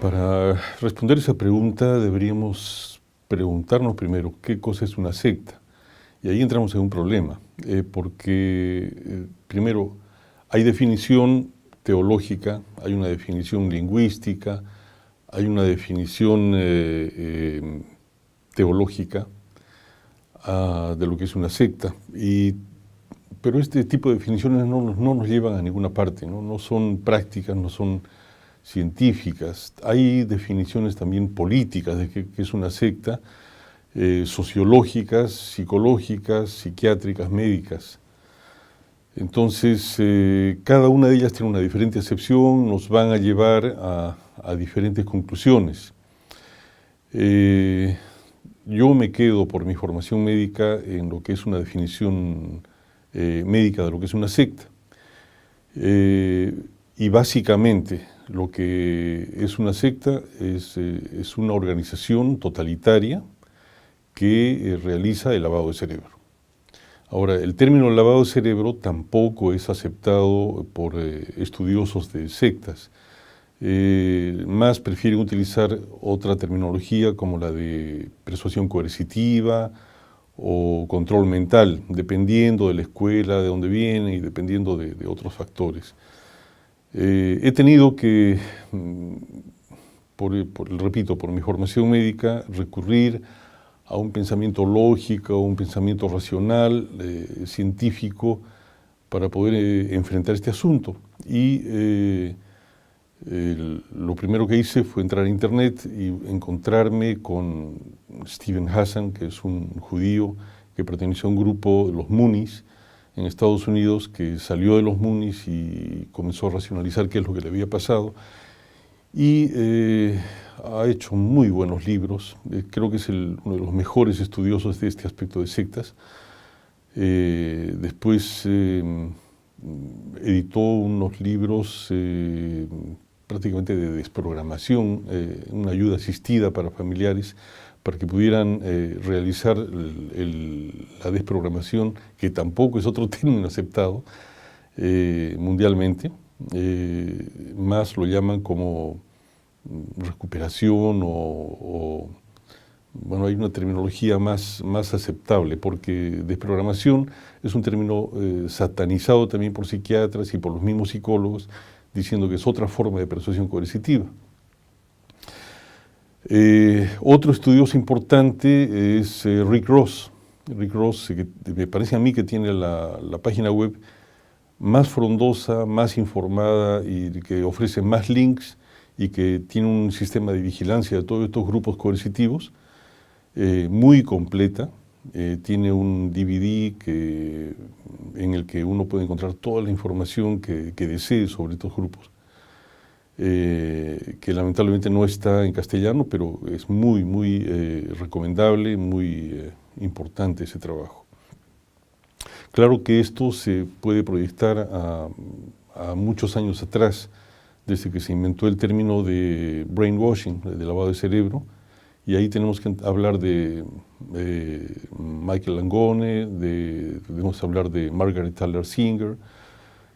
Para responder esa pregunta deberíamos preguntarnos primero qué cosa es una secta. Y ahí entramos en un problema, porque primero hay definición teológica, hay una definición lingüística, hay una definición teológica de lo que es una secta. Pero este tipo de definiciones no nos llevan a ninguna parte, no son prácticas, no son científicas. Hay definiciones también políticas de qué es una secta, sociológicas, psicológicas, psiquiátricas, médicas. Entonces, cada una de ellas tiene una diferente acepción, nos van a llevar a diferentes conclusiones. Yo me quedo por mi formación médica en lo que es una definición médica de lo que es una secta. Y básicamente lo que es una secta es una organización totalitaria que realiza el lavado de cerebro. Ahora, el término lavado de cerebro tampoco es aceptado por estudiosos de sectas. Más prefieren utilizar otra terminología como la de persuasión coercitiva o control mental, dependiendo de la escuela, de dónde viene y dependiendo de otros factores. He tenido que, repito, por mi formación médica, recurrir a un pensamiento lógico, a un pensamiento racional, científico, para poder enfrentar este asunto. Y lo primero que hice fue entrar a internet y encontrarme con Steven Hassan, que es un judío que perteneció a un grupo de los Moonies en Estados Unidos, que salió de los Moonies y comenzó a racionalizar qué es lo que le había pasado. Y ha hecho muy buenos libros. Creo que es uno de los mejores estudiosos de este aspecto de sectas. Después editó unos libros prácticamente de desprogramación, una ayuda asistida para familiares, para que pudieran realizar la desprogramación, que tampoco es otro término aceptado mundialmente. Más lo llaman como recuperación bueno, hay una terminología más aceptable, porque desprogramación es un término satanizado también por psiquiatras y por los mismos psicólogos, diciendo que es otra forma de persuasión coercitiva. Otro estudioso importante es Rick Ross. Rick Ross, que me parece a mí que tiene la página web más frondosa, más informada y que ofrece más links y que tiene un sistema de vigilancia de todos estos grupos coercitivos muy completa. Tiene un DVD en el que uno puede encontrar toda la información que desee sobre estos grupos, que lamentablemente no está en castellano, pero es muy recomendable, muy importante ese trabajo. Claro que esto se puede proyectar a muchos años atrás, desde que se inventó el término de brainwashing, de lavado de cerebro, y ahí tenemos que hablar de Michael Langone, debemos hablar de Margaret Taylor Singer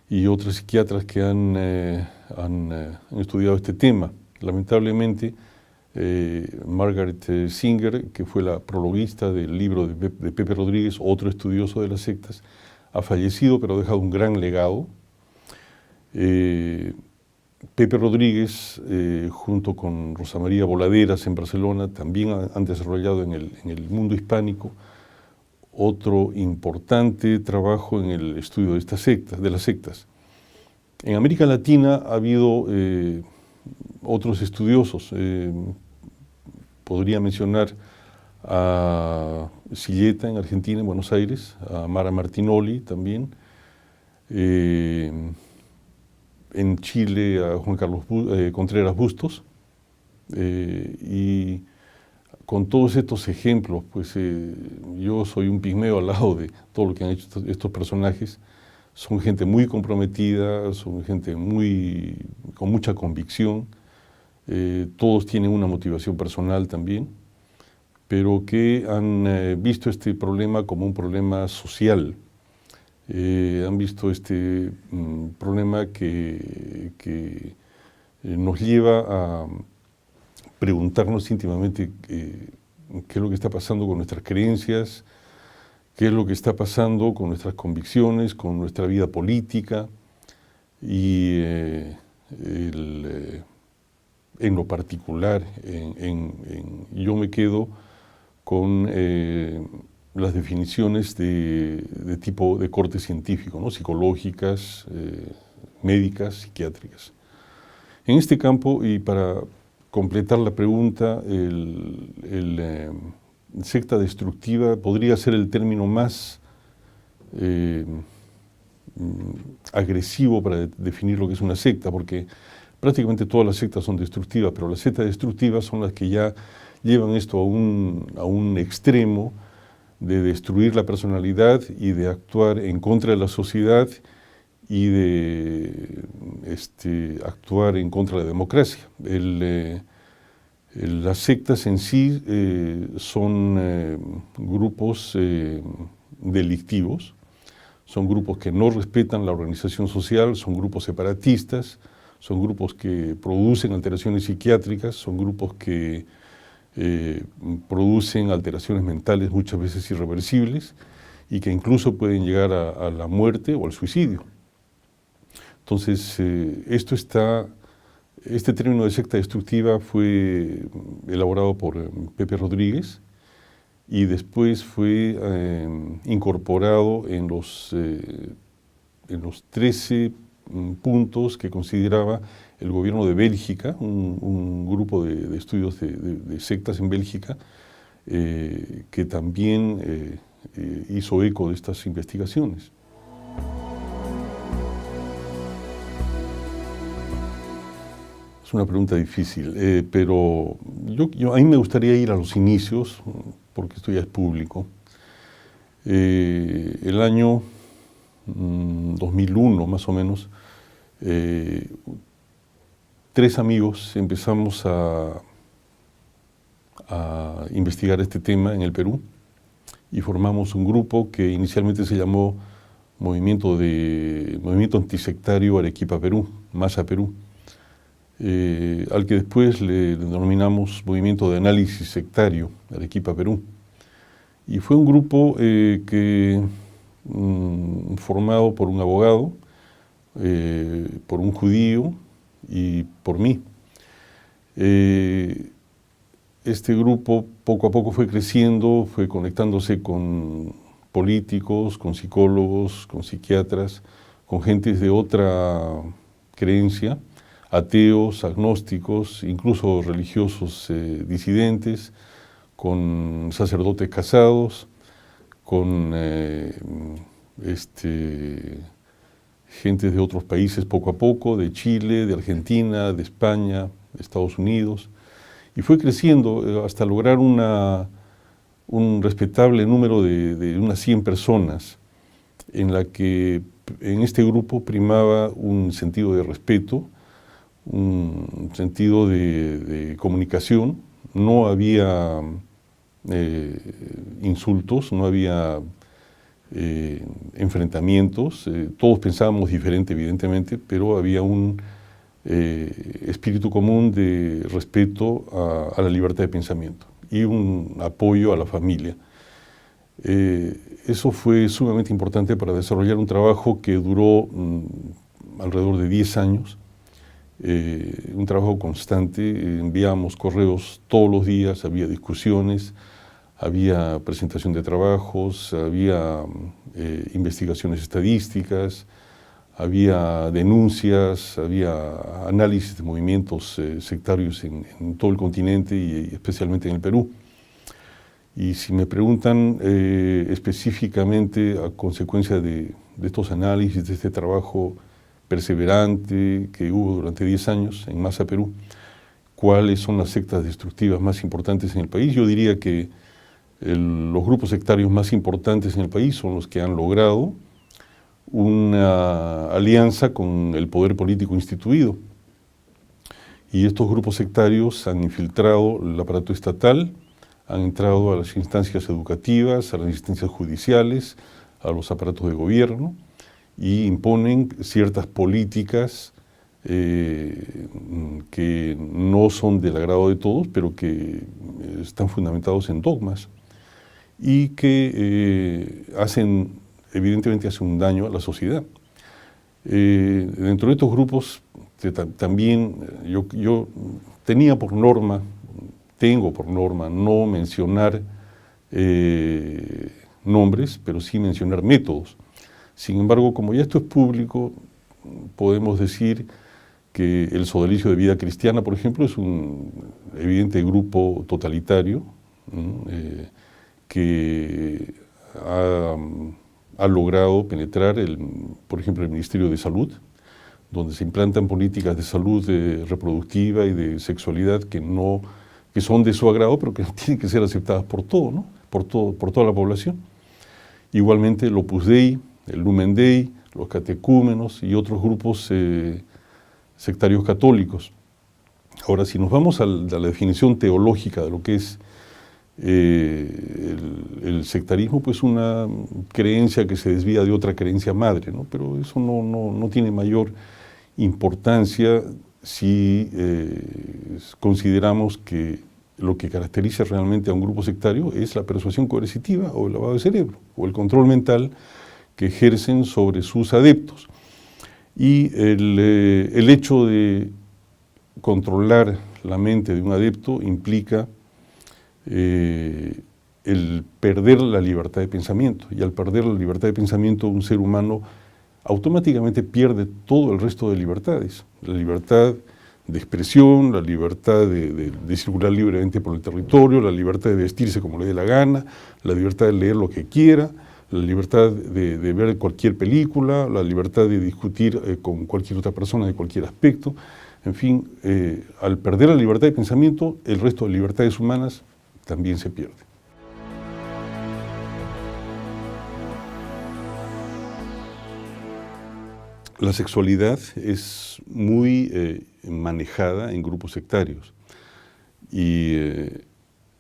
y otros psiquiatras que han estudiado este tema. Lamentablemente, Margaret Singer, que fue la prologuista del libro de Pepe Rodríguez, otro estudioso de las sectas, ha fallecido, pero ha dejado un gran legado. Pepe Rodríguez, junto con Rosa María Voladeras en Barcelona, también han desarrollado en el mundo hispánico otro importante trabajo en el estudio de las sectas. En América Latina ha habido otros estudiosos. Podría mencionar a Silleta en Argentina, en Buenos Aires, a Mara Martinoli también. En Chile a Juan Carlos Contreras Bustos, y con todos estos ejemplos, pues yo soy un pigmeo al lado de todo lo que han hecho estos personajes. Son gente muy comprometida, son gente con mucha convicción, todos tienen una motivación personal también, pero que han visto este problema como un problema social. Han visto este problema que nos lleva preguntarnos íntimamente qué es lo que está pasando con nuestras creencias, qué es lo que está pasando con nuestras convicciones, con nuestra vida política y en lo particular, yo me quedo con las definiciones de tipo de corte científico, ¿no? Psicológicas, médicas, psiquiátricas. En este campo, y para completar la pregunta, secta destructiva podría ser el término más agresivo para definir lo que es una secta, porque prácticamente todas las sectas son destructivas, pero las sectas destructivas son las que ya llevan esto a un extremo de destruir la personalidad y de actuar en contra de la sociedad y de actuar en contra de la democracia. Las sectas en sí son grupos delictivos, son grupos que no respetan la organización social, son grupos separatistas, son grupos que producen alteraciones psiquiátricas, son grupos que producen alteraciones mentales muchas veces irreversibles y que incluso pueden llegar a la muerte o al suicidio. Entonces, este término de secta destructiva fue elaborado por Pepe Rodríguez y después fue incorporado en los 13 puntos que consideraba el gobierno de Bélgica, un grupo de estudios de sectas en Bélgica, que también hizo eco de estas investigaciones. Es una pregunta difícil, pero a mí me gustaría ir a los inicios, porque esto ya es público. El año 2001, más o menos, 3 amigos empezamos a investigar este tema en el Perú y formamos un grupo que inicialmente se llamó Movimiento Antisectario Arequipa Perú, MASA Perú, al que después le denominamos Movimiento de Análisis Sectario Arequipa Perú. Y fue un grupo formado por un abogado, por un judío y por mí. Este grupo poco a poco fue creciendo, fue conectándose con políticos, con psicólogos, con psiquiatras, con gentes de otra creencia, ateos, agnósticos, incluso religiosos disidentes, con sacerdotes casados, con gentes de otros países poco a poco, de Chile, de Argentina, de España, de Estados Unidos, y fue creciendo hasta lograr un respetable número de unas 100 personas, en la que en este grupo primaba un sentido de respeto, un sentido de comunicación. No había insultos, no había enfrentamientos, todos pensábamos diferente evidentemente, pero había un espíritu común de respeto a la libertad de pensamiento y un apoyo a la familia. Eso fue sumamente importante para desarrollar un trabajo que duró alrededor de 10 años, un trabajo constante. Enviábamos correos todos los días, había discusiones, había presentación de trabajos, había investigaciones estadísticas, había denuncias, había análisis de movimientos sectarios en todo el continente y especialmente en el Perú. Y si me preguntan específicamente a consecuencia de estos análisis, de este trabajo perseverante que hubo durante 10 años en MASA Perú, cuáles son las sectas destructivas más importantes en el país, yo diría que los grupos sectarios más importantes en el país son los que han logrado una alianza con el poder político instituido. Y estos grupos sectarios han infiltrado el aparato estatal, han entrado a las instancias educativas, a las instancias judiciales, a los aparatos de gobierno y imponen ciertas políticas que no son del agrado de todos, pero que están fundamentados en dogmas y que evidentemente hacen un daño a la sociedad. Dentro de estos grupos también yo tengo por norma no mencionar nombres, pero sí mencionar métodos. Sin embargo, como ya esto es público, podemos decir que el Sodalicio de Vida Cristiana, por ejemplo, es un evidente grupo totalitario que ha logrado penetrar, por ejemplo, el Ministerio de Salud, donde se implantan políticas de salud reproductiva y de sexualidad que son de su agrado, pero que no tienen que ser aceptadas por todo, ¿no? por toda la población. Igualmente el Opus Dei, el Lumen Dei, los catecúmenos y otros grupos sectarios católicos. Ahora, si nos vamos a la definición teológica de lo que es el sectarismo, pues una creencia que se desvía de otra creencia madre, ¿no? Pero eso no tiene mayor importancia si consideramos que lo que caracteriza realmente a un grupo sectario es la persuasión coercitiva o el lavado de cerebro o el control mental que ejercen sobre sus adeptos. Y el hecho de controlar la mente de un adepto implica el perder la libertad de pensamiento. Y al perder la libertad de pensamiento, un ser humano automáticamente pierde todo el resto de libertades. La libertad de expresión, la libertad de circular libremente por el territorio, la libertad de vestirse como le dé la gana, la libertad de leer lo que quiera, la libertad de ver cualquier película, la libertad de discutir con cualquier otra persona de cualquier aspecto. En fin, al perder la libertad de pensamiento, el resto de libertades humanas también se pierde. La sexualidad es muy manejada en grupos sectarios y de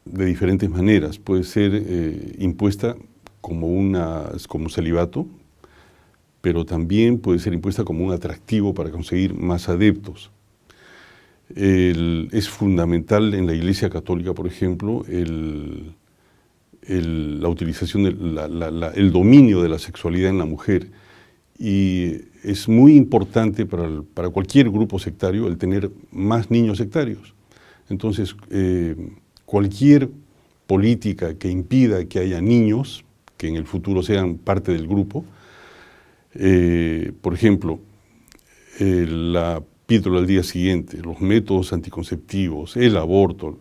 diferentes maneras. Puede ser impuesta como celibato, pero también puede ser impuesta como un atractivo para conseguir más adeptos. Es fundamental en la Iglesia Católica, por ejemplo, la utilización, el dominio de la sexualidad en la mujer. Y es muy importante para cualquier grupo sectario el tener más niños sectarios. Entonces, cualquier política que impida que haya niños, que en el futuro sean parte del grupo, por ejemplo, la píldora al día siguiente, los métodos anticonceptivos, el aborto,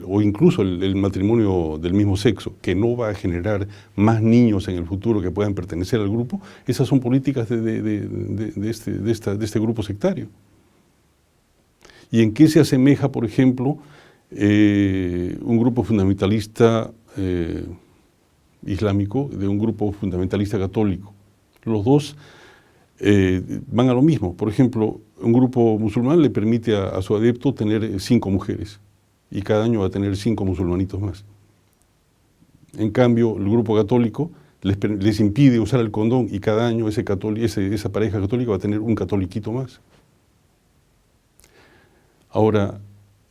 o incluso el matrimonio del mismo sexo, que no va a generar más niños en el futuro que puedan pertenecer al grupo, esas son políticas de este grupo sectario. ¿Y en qué se asemeja, por ejemplo, un grupo fundamentalista islámico de un grupo fundamentalista católico? Los dos van a lo mismo. Por ejemplo, un grupo musulmán le permite a su adepto tener 5 mujeres y cada año va a tener 5 musulmanitos más. En cambio, el grupo católico les impide usar el condón y cada año esa pareja católica va a tener un catoliquito más. Ahora,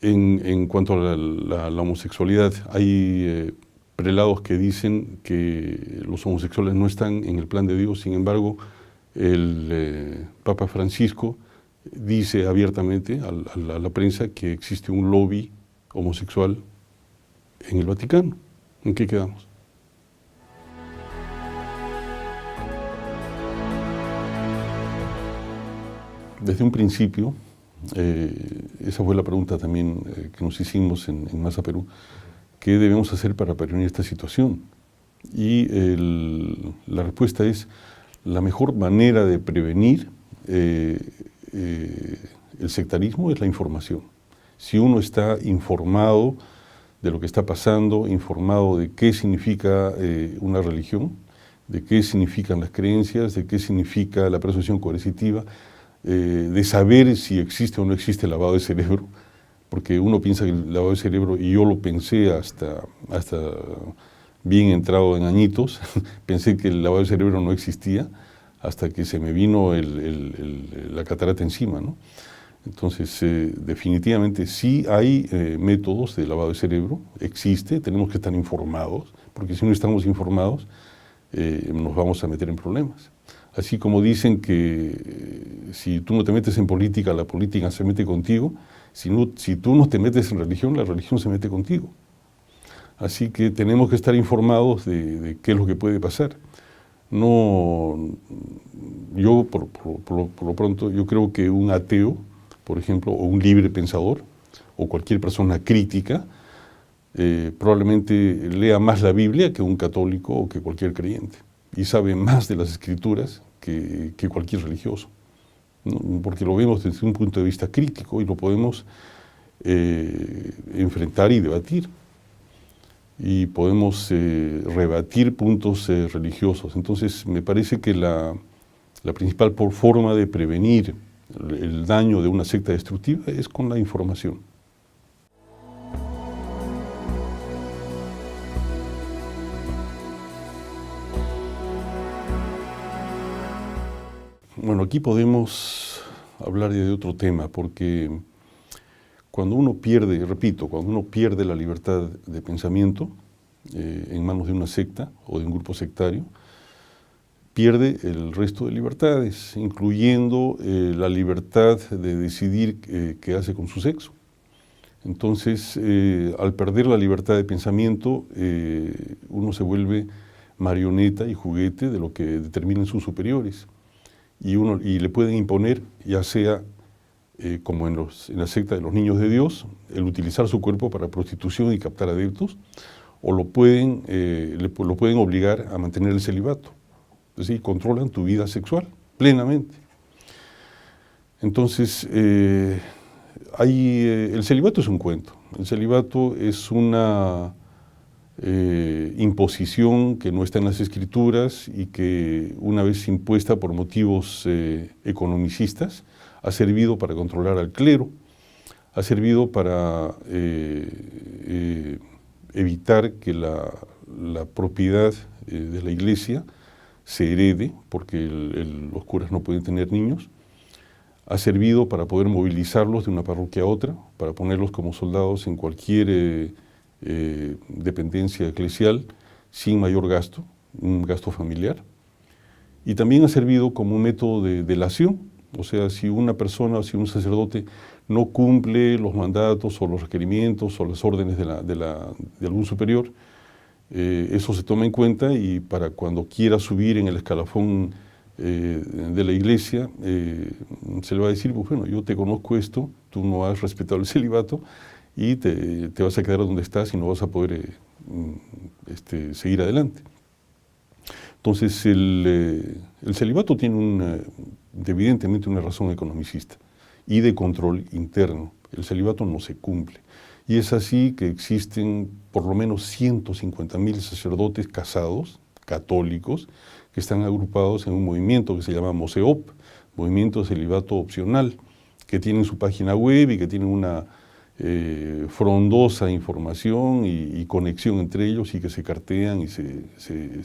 en cuanto a la homosexualidad, hay prelados que dicen que los homosexuales no están en el plan de Dios. Sin embargo, el Papa Francisco dice abiertamente a la prensa que existe un lobby homosexual en el Vaticano. ¿En qué quedamos? Desde un principio, esa fue la pregunta también que nos hicimos en Masa Perú, ¿qué debemos hacer para prevenir esta situación? Y la respuesta es: la mejor manera de prevenir el sectarismo es la información. Si uno está informado de lo que está pasando, informado de qué significa una religión, de qué significan las creencias, de qué significa la persuasión coercitiva, de saber si existe o no existe el lavado de cerebro, porque uno piensa que el lavado de cerebro, y yo lo pensé hasta bien entrado en añitos, pensé que el lavado de cerebro no existía, hasta que se me vino la catarata encima, ¿no? Entonces, definitivamente sí hay métodos de lavado de cerebro, existe, tenemos que estar informados, porque si no estamos informados, nos vamos a meter en problemas. Así como dicen que si tú no te metes en política, la política se mete contigo, si tú no te metes en religión, la religión se mete contigo. Así que tenemos que estar informados de qué es lo que puede pasar. No, yo por lo pronto, yo creo que un ateo, por ejemplo, o un libre pensador, o cualquier persona crítica, probablemente lea más la Biblia que un católico o que cualquier creyente, y sabe más de las Escrituras que cualquier religioso, ¿no? Porque lo vemos desde un punto de vista crítico y lo podemos enfrentar y debatir. Y podemos rebatir puntos religiosos. Entonces, me parece que la principal forma de prevenir el daño de una secta destructiva es con la información. Bueno, aquí podemos hablar de otro tema, porque cuando uno pierde, repito, cuando uno pierde la libertad de pensamiento en manos de una secta o de un grupo sectario, pierde el resto de libertades, incluyendo la libertad de decidir qué hace con su sexo. Entonces, al perder la libertad de pensamiento, uno se vuelve marioneta y juguete de lo que determinan sus superiores. Y le pueden imponer, ya sea como en la secta de los niños de Dios, el utilizar su cuerpo para prostitución y captar adeptos, o lo pueden obligar a mantener el celibato. Es decir, controlan tu vida sexual plenamente. Entonces, el celibato es un cuento. El celibato es una imposición que no está en las Escrituras y que, una vez impuesta por motivos economicistas, ha servido para controlar al clero, ha servido para evitar que la propiedad de la iglesia se herede, porque los curas no pueden tener niños, ha servido para poder movilizarlos de una parroquia a otra, para ponerlos como soldados en cualquier dependencia eclesial sin mayor gasto, un gasto familiar. Y también ha servido como un método de delación, o sea, si una persona o si un sacerdote no cumple los mandatos o los requerimientos o las órdenes de algún superior, eso se toma en cuenta, y para cuando quiera subir en el escalafón de la iglesia, se le va a decir, pues bueno, yo te conozco esto, tú no has respetado el celibato y te vas a quedar donde estás y no vas a poder seguir adelante. Entonces, el celibato tiene evidentemente una razón economicista y de control interno. El celibato no se cumple. Y es así que existen por lo menos 150,000 sacerdotes casados, católicos, que están agrupados en un movimiento que se llama MOCEOP, Movimiento de Celibato Opcional, que tienen su página web y que tienen una frondosa información y conexión entre ellos, y que se cartean y se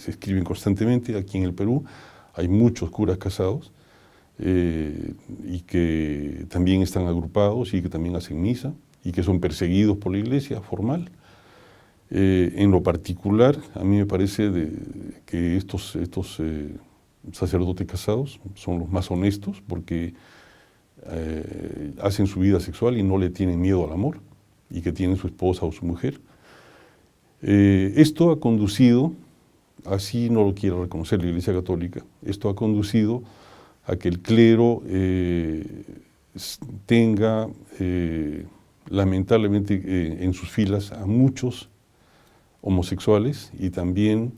escriben constantemente. Aquí en el Perú hay muchos curas casados y que también están agrupados y que también hacen misa y que son perseguidos por la iglesia formal. En lo particular, a mí me parece que estos sacerdotes casados son los más honestos, porque hacen su vida sexual y no le tienen miedo al amor, y que tienen su esposa o su mujer. Esto ha conducido, así no lo quiere reconocer la Iglesia Católica, esto ha conducido a que el clero tenga lamentablemente en sus filas a muchos homosexuales y también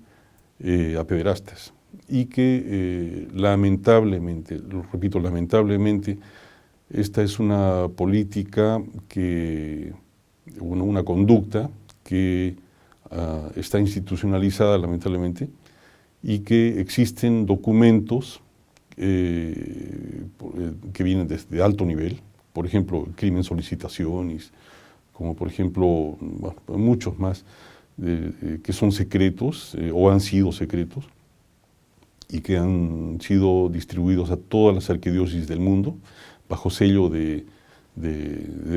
a pederastas, y que lamentablemente, lo repito, lamentablemente, esta es una política una conducta que está institucionalizada lamentablemente, y que existen documentos que vienen desde alto nivel, por ejemplo, crimen solicitaciones, como por ejemplo muchos más, que son secretos o han sido secretos, y que han sido distribuidos a todas las arquidiócesis del mundo bajo sello de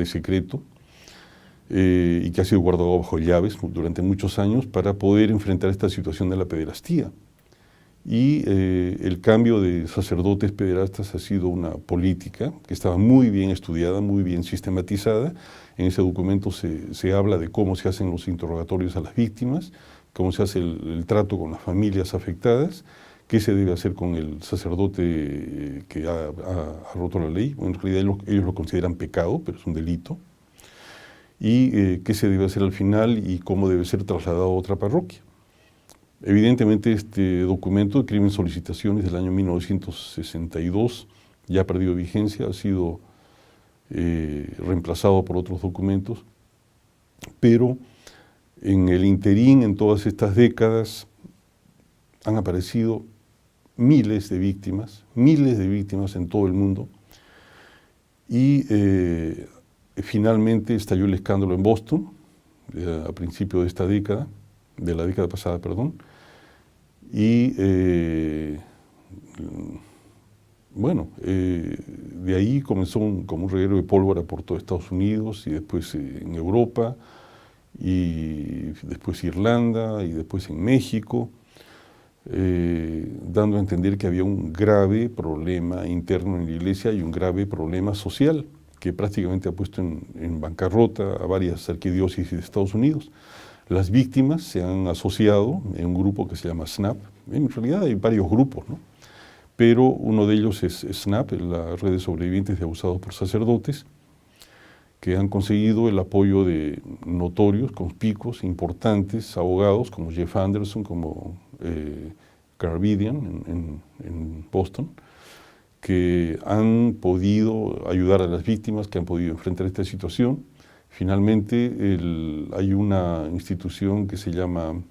secreto, y que ha sido guardado bajo llaves durante muchos años para poder enfrentar esta situación de la pederastía. Y el cambio de sacerdotes pederastas ha sido una política que estaba muy bien estudiada, muy bien sistematizada. En ese documento se habla de cómo se hacen los interrogatorios a las víctimas, cómo se hace el trato con las familias afectadas, qué se debe hacer con el sacerdote que ha roto la ley. Bueno, en realidad ellos lo consideran pecado, pero es un delito. Y qué se debe hacer al final y cómo debe ser trasladado a otra parroquia. Evidentemente este documento de Crimen Solicitaciones del año 1962 ya ha perdido vigencia, ha sido reemplazado por otros documentos, pero en el interín, en todas estas décadas, han aparecido miles de víctimas en todo el mundo, y finalmente estalló el escándalo en Boston a principios de esta década, de la década pasada, perdón, y bueno, de ahí comenzó como un reguero de pólvora por todo Estados Unidos y después en Europa y después Irlanda y después en México, dando a entender que había un grave problema interno en la Iglesia y un grave problema social que prácticamente ha puesto en bancarrota a varias arquidiócesis de Estados Unidos. Las víctimas se han asociado en un grupo que se llama SNAP. En realidad hay varios grupos, ¿no? Pero uno de ellos es SNAP, la red de sobrevivientes de abusados por sacerdotes, que han conseguido el apoyo de notorios, conspicuos, importantes abogados como Jeff Anderson, como Carl Vidian en Boston, que han podido ayudar a las víctimas, que han podido enfrentar esta situación. Finalmente, hay una institución que se llama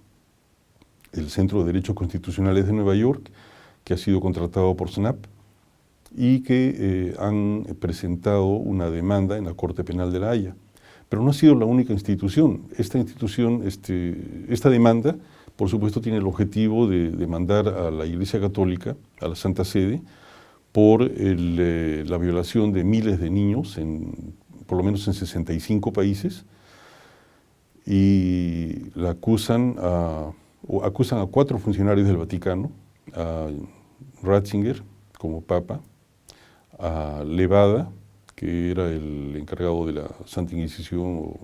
el Centro de Derechos Constitucionales de Nueva York, que ha sido contratado por SNAP y que han presentado una demanda en la Corte Penal de La Haya. Pero no ha sido la única institución. Esta demanda, por supuesto, tiene el objetivo de demandar a la Iglesia Católica, a la Santa Sede, por la violación de miles de niños, por lo menos en 65 países, y acusan a 4 funcionarios del Vaticano, a Ratzinger como Papa, a Levada, que era el encargado de la Santa Inquisición, o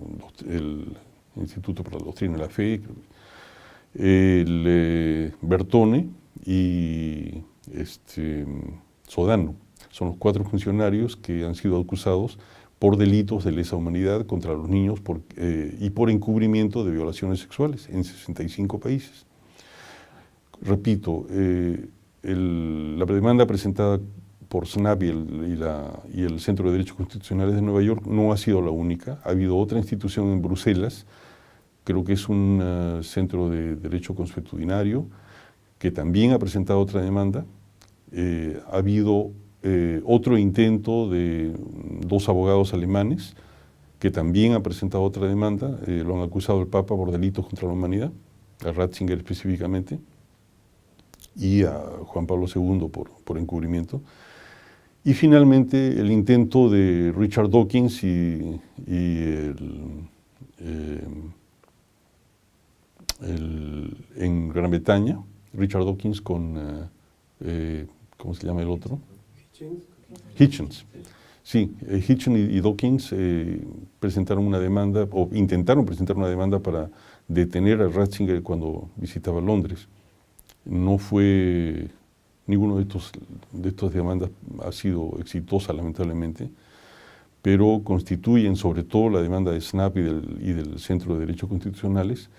el Instituto para la Doctrina de la Fe, Bertone y Sodano. Son los 4 funcionarios que han sido acusados por delitos de lesa humanidad contra los niños y por encubrimiento de violaciones sexuales en 65 países. Repito, la demanda presentada por SNAP y el Centro de Derechos Constitucionales de Nueva York no ha sido la única. Ha habido otra institución en Bruselas, creo que es un centro de derecho consuetudinario, que también ha presentado otra demanda. Ha habido otro intento de 2 abogados alemanes que también han presentado otra demanda. Lo han acusado al Papa por delitos contra la humanidad, a Ratzinger específicamente, y a Juan Pablo II por encubrimiento. Y finalmente el intento de Richard Dawkins en Gran Bretaña, Richard Dawkins con, ¿cómo se llama el otro? Hitchens. Sí, Hitchens y Dawkins presentaron una demanda, o intentaron presentar una demanda para detener a Ratzinger cuando visitaba Londres. No fue, ninguno de estas demandas ha sido exitosa, lamentablemente, pero constituyen, sobre todo la demanda de SNAP y del Centro de Derechos Constitucionales,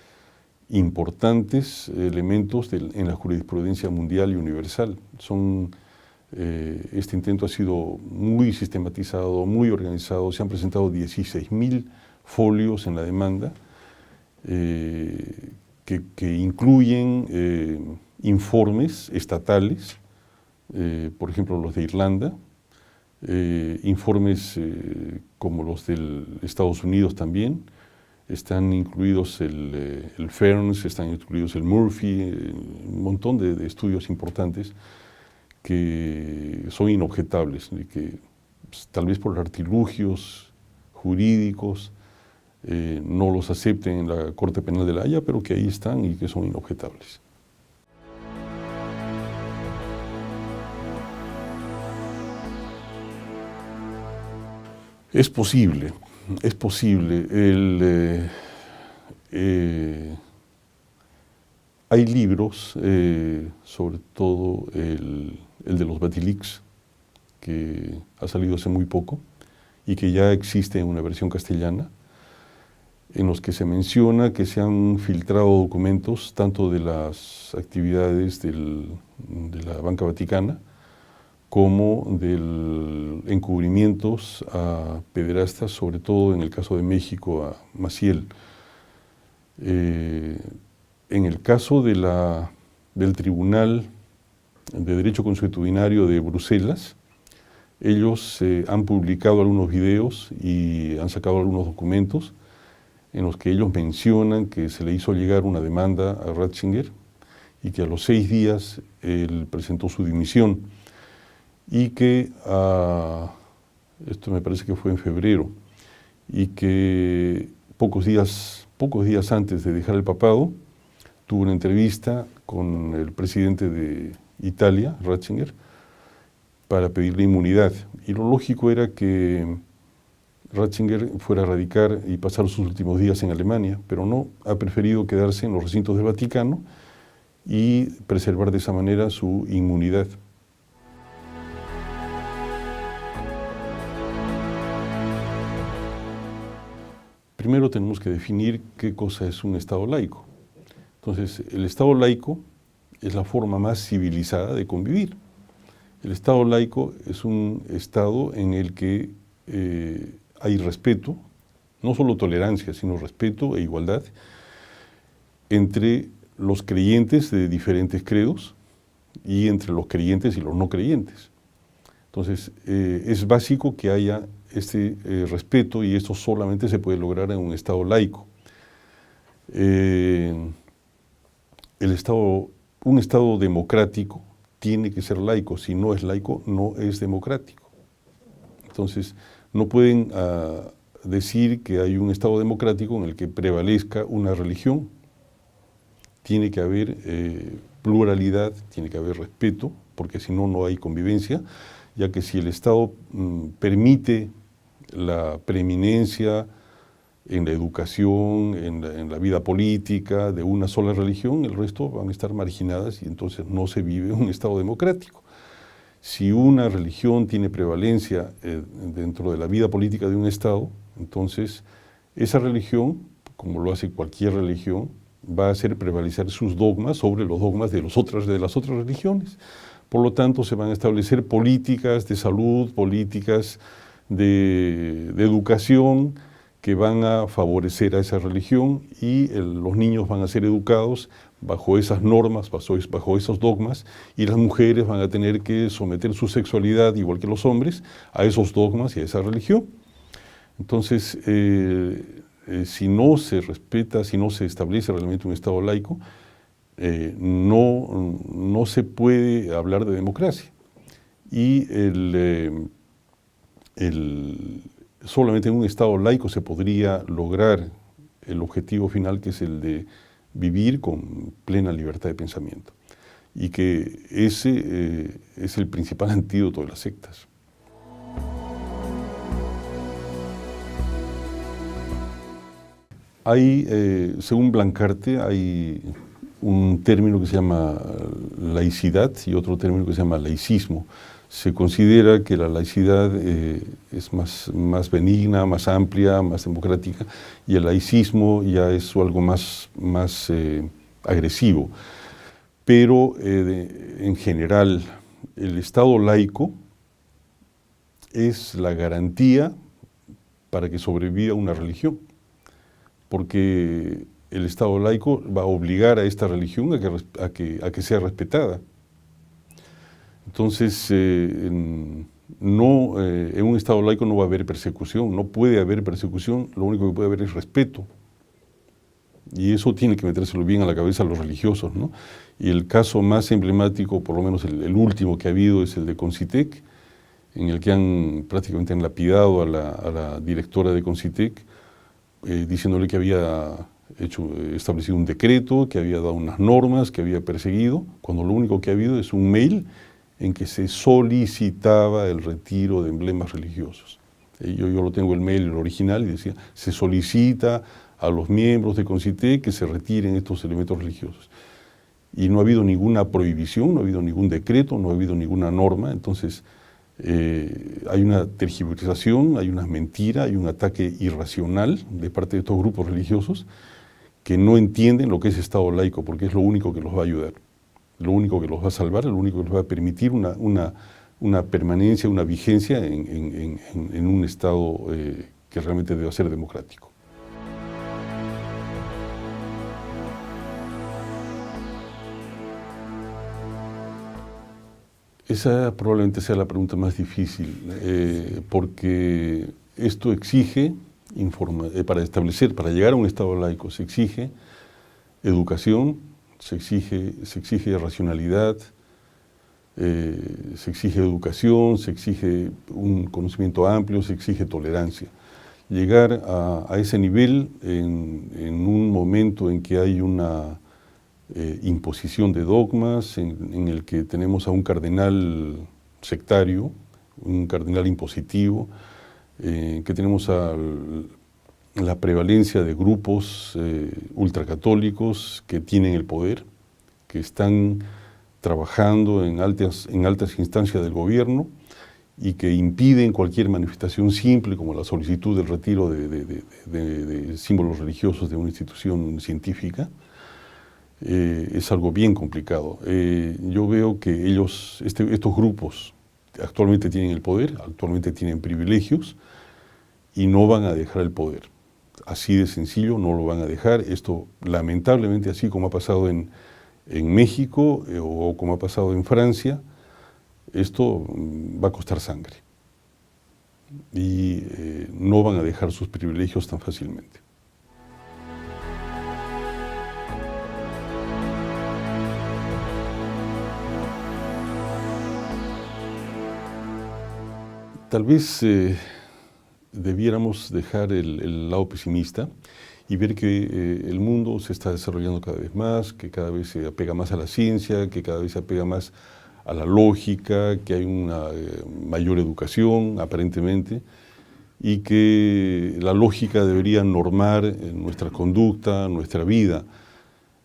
importantes elementos en la jurisprudencia mundial y universal. Este intento ha sido muy sistematizado, muy organizado. Se han presentado 16.000 folios en la demanda, que incluyen informes estatales, por ejemplo los de Irlanda, informes como los de Estados Unidos también, están incluidos el Ferns, están incluidos el Murphy, un montón de estudios importantes que son inobjetables, y que pues, tal vez por artilugios jurídicos no los acepten en la Corte Penal de La Haya, pero que ahí están y que son inobjetables. Es posible, es posible. Hay libros, sobre todo el de los Batilix, que ha salido hace muy poco y que ya existe en una versión castellana, en los que se menciona que se han filtrado documentos tanto de las actividades de la Banca Vaticana como de encubrimientos a pederastas, sobre todo en el caso de México a Maciel. En el caso del Tribunal de Derecho Consuetudinario de Bruselas, ellos han publicado algunos videos y han sacado algunos documentos en los que ellos mencionan que se le hizo llegar una demanda a Ratzinger y que a los 6 días él presentó su dimisión y que, esto me parece que fue en febrero, y que pocos días antes de dejar el papado, tuvo una entrevista con el presidente de Italia, Ratzinger, para pedirle inmunidad. Y lo lógico era que Ratzinger fuera a radicar y pasar sus últimos días en Alemania, pero no, ha preferido quedarse en los recintos del Vaticano y preservar de esa manera su inmunidad. Primero tenemos que definir qué cosa es un Estado laico. Entonces, el Estado laico es la forma más civilizada de convivir. El Estado laico es un Estado en el que hay respeto, no solo tolerancia, sino respeto e igualdad entre los creyentes de diferentes credos y entre los creyentes y los no creyentes. Entonces, es básico que haya este respeto y esto solamente se puede lograr en un Estado laico. Un Estado democrático tiene que ser laico, si no es laico, no es democrático. Entonces, no pueden decir que hay un Estado democrático en el que prevalezca una religión. Tiene que haber pluralidad, tiene que haber respeto, porque si no, no hay convivencia, ya que si el Estado permite la preeminencia en la educación, en la vida política de una sola religión, el resto van a estar marginadas y entonces no se vive un Estado democrático. Si una religión tiene prevalencia dentro de la vida política de un Estado, entonces esa religión, como lo hace cualquier religión, va a hacer prevalecer sus dogmas sobre los dogmas de las otras religiones. Por lo tanto, se van a establecer políticas de salud, políticas de educación que van a favorecer a esa religión y los niños van a ser educados bajo esas normas, bajo esos dogmas, y las mujeres van a tener que someter su sexualidad, igual que los hombres, a esos dogmas y a esa religión. Entonces, si no se respeta, si no se establece realmente un Estado laico, no se puede hablar de democracia. Y solamente en un Estado laico se podría lograr el objetivo final, que es el de vivir con plena libertad de pensamiento. Y que ese es el principal antídoto de las sectas. Hay, según Blancarte, hay un término que se llama laicidad y otro término que se llama laicismo. Se considera que la laicidad es más benigna, más amplia, más democrática, y el laicismo ya es algo más agresivo. Pero en general, el Estado laico es la garantía para que sobreviva una religión, porque el Estado laico va a obligar a esta religión a que sea respetada. Entonces, en un Estado laico no va a haber persecución, no puede haber persecución, lo único que puede haber es respeto Y eso tiene que metérselo bien a la cabeza a los religiosos, ¿no? Y el caso más emblemático, por lo menos el último que ha habido, es el de Concitec, en el que prácticamente han lapidado a la directora de Concitec, diciéndole que había establecido un decreto, que había dado unas normas, que había perseguido, cuando lo único que ha habido es un mail en que se solicitaba el retiro de emblemas religiosos. Yo lo tengo el mail, el original, y decía, se solicita a los miembros de Concitec que se retiren estos elementos religiosos. Y no ha habido ninguna prohibición, no ha habido ningún decreto, no ha habido ninguna norma. Entonces hay una tergiversación, hay una mentira, hay un ataque irracional de parte de estos grupos religiosos que no entienden lo que es Estado laico, porque es lo único que los va a ayudar, lo único que los va a salvar, lo único que les va a permitir una permanencia, una vigencia en un Estado que realmente debe ser democrático. Esa probablemente sea la pregunta más difícil, porque esto exige, para llegar a un Estado laico, se exige educación, se exige racionalidad, se exige educación, se exige un conocimiento amplio, se exige tolerancia. Llegar a ese nivel en un momento en que hay una imposición de dogmas, en el que tenemos a un cardenal sectario, un cardenal impositivo, que tenemos la prevalencia de grupos ultracatólicos que tienen el poder, que están trabajando en altas instancias del gobierno y que impiden cualquier manifestación simple como la solicitud del retiro de símbolos religiosos de una institución científica. Es algo bien complicado. Yo veo que estos grupos actualmente tienen el poder, actualmente tienen privilegios y no van a dejar el poder. Así de sencillo, no lo van a dejar. Esto, lamentablemente, así como ha pasado en México o como ha pasado en Francia, esto va a costar sangre. Y no van a dejar sus privilegios tan fácilmente. Tal vez debiéramos dejar el lado pesimista y ver que el mundo se está desarrollando cada vez más, que cada vez se apega más a la ciencia, que cada vez se apega más a la lógica, que hay una mayor educación, aparentemente, y que la lógica debería normar nuestra conducta, nuestra vida.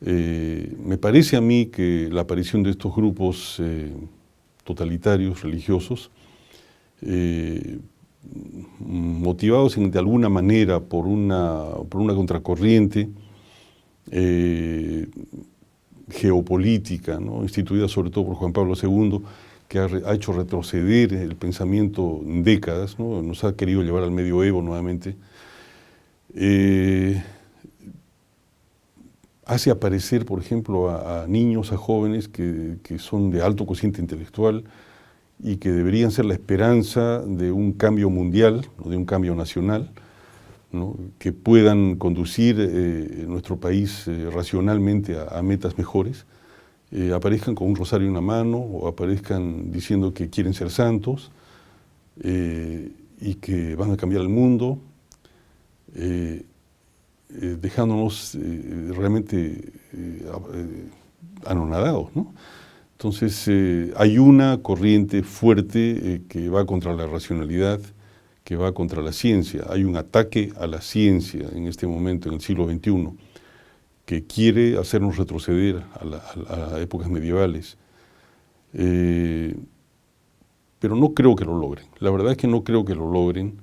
Me parece a mí que la aparición de estos grupos totalitarios, religiosos, motivados de alguna manera por una contracorriente geopolítica, ¿no?, instituida sobre todo por Juan Pablo II, que ha hecho retroceder el pensamiento en décadas, ¿no? Nos ha querido llevar al medioevo nuevamente, hace aparecer, por ejemplo, a niños, a jóvenes que son de alto cociente intelectual, y que deberían ser la esperanza de un cambio mundial, ¿no?, de un cambio nacional, ¿no?, que puedan conducir nuestro país racionalmente a metas mejores, aparezcan con un rosario en la mano o aparezcan diciendo que quieren ser santos y que van a cambiar el mundo, dejándonos realmente anonadados, ¿no? Entonces, hay una corriente fuerte que va contra la racionalidad, que va contra la ciencia. Hay un ataque a la ciencia en este momento, en el siglo XXI, que quiere hacernos retroceder a épocas medievales. Pero no creo que lo logren. La verdad es que no creo que lo logren,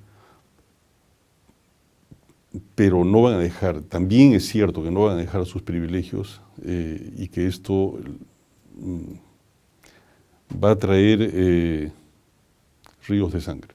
pero no van a dejar, también es cierto que no van a dejar sus privilegios y que esto va a traer ríos de sangre.